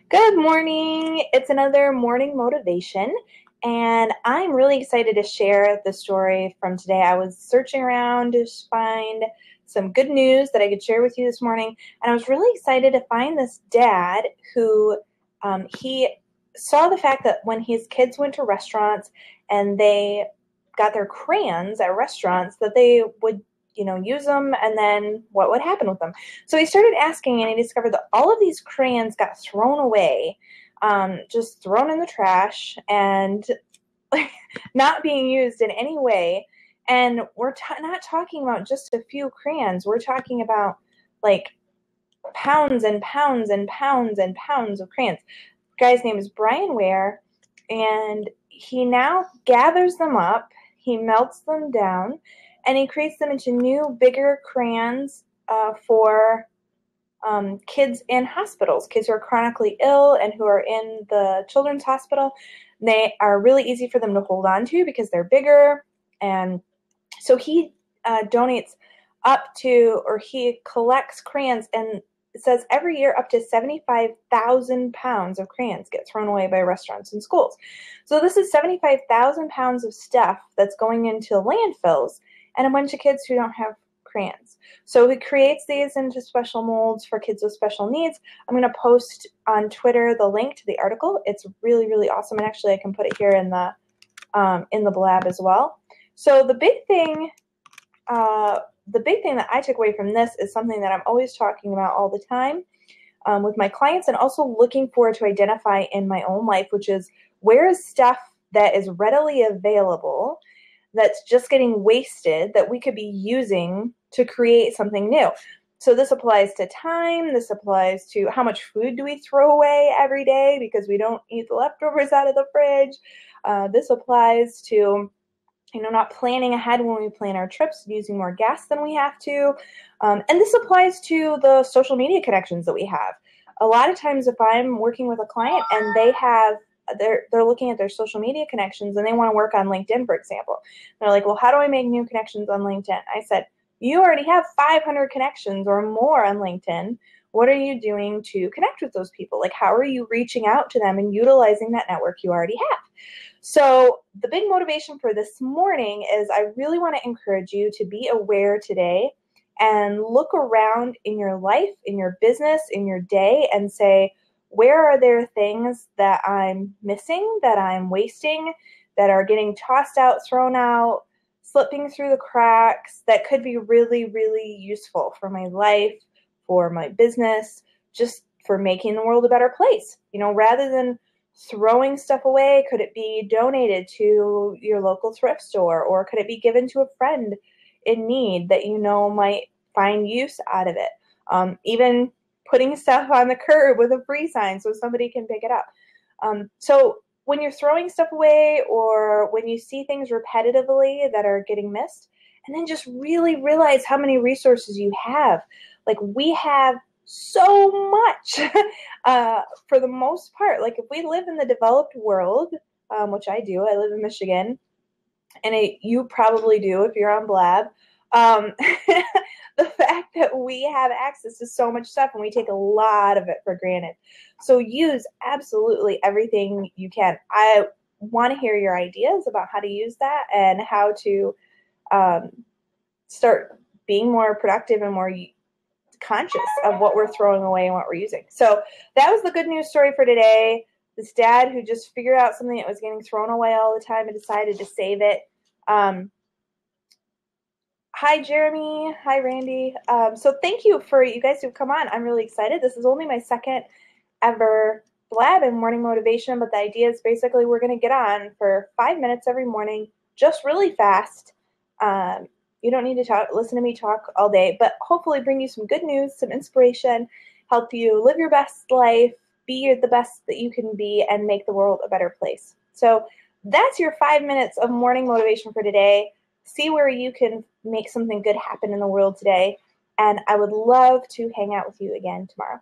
Good morning. It's another morning motivation, and I'm really excited to share the story from today. I was searching around to find some good news that I could share with you this morning, and I was really excited to find this dad who he saw the fact that when his kids went to restaurants and they got their crayons at restaurants, that they would use them, and then what would happen with them. So he started asking, and he discovered that all of these crayons got thrown away, just thrown in the trash, and not being used in any way. And we're not talking about just a few crayons. We're talking about like pounds and pounds and pounds and pounds of crayons. The guy's name is Brian Ware, and he now gathers them up, he melts them down, and he creates them into new, bigger crayons for kids in hospitals, kids who are chronically ill and who are in the children's hospital. They are really easy for them to hold on to because they're bigger. And so he donates up to, or he collects crayons, and it says every year up to 75,000 pounds of crayons get thrown away by restaurants and schools. So this is 75,000 pounds of stuff that's going into landfills and a bunch of kids who don't have crayons. So he creates these into special molds for kids with special needs. I'm going to post on Twitter the link to the article. It's really, really awesome. And actually I can put it here in the blab as well. So the big thing that I took away from this is something that I'm always talking about all the time with my clients, and also looking forward to identify in my own life, which is where is stuff that is readily available that's just getting wasted that we could be using to create something new. So this applies to time. This applies to how much food do we throw away every day because we don't eat the leftovers out of the fridge. This applies to not planning ahead when we plan our trips, using more gas than we have to. And this applies to the social media connections that we have. A lot of times if I'm working with a client and they're looking at their social media connections and they want to work on LinkedIn, for example. They're like, well, how do I make new connections on LinkedIn? I said, you already have 500 connections or more on LinkedIn. What are you doing to connect with those people? Like, how are you reaching out to them and utilizing that network you already have? So the big motivation for this morning is I really want to encourage you to be aware today and look around in your life, in your business, in your day, and say, where are there things that I'm missing, that I'm wasting, that are getting tossed out, thrown out, slipping through the cracks, that could be really, really useful for my life, for my business, just for making the world a better place. Rather than throwing stuff away, could it be donated to your local thrift store, or could it be given to a friend in need that might find use out of it? Even putting stuff on the curb with a free sign so somebody can pick it up. So when you're throwing stuff away, or when you see things repetitively that are getting missed, and then just really realize how many resources you have. Like, we have so much for the most part. Like, if we live in the developed world, which I do, I live in Michigan, and you probably do if you're on Blab, the fact that we have access to so much stuff and we take a lot of it for granted. So use absolutely everything you can. I want to hear your ideas about how to use that and how to start being more productive and more conscious of what we're throwing away and what we're using. So that was the good news story for today. This dad who just figured out something that was getting thrown away all the time and decided to save it. Hi, Jeremy. Hi, Randy. So thank you for you guys who've come on. I'm really excited. This is only my second ever Blab and morning motivation, but the idea is basically we're going to get on for 5 minutes every morning, just really fast. You don't need to listen to me talk all day, but hopefully bring you some good news, some inspiration, help you live your best life, be the best that you can be, and make the world a better place. So that's your 5 minutes of morning motivation for today. See where you can make something good happen in the world today. And I would love to hang out with you again tomorrow.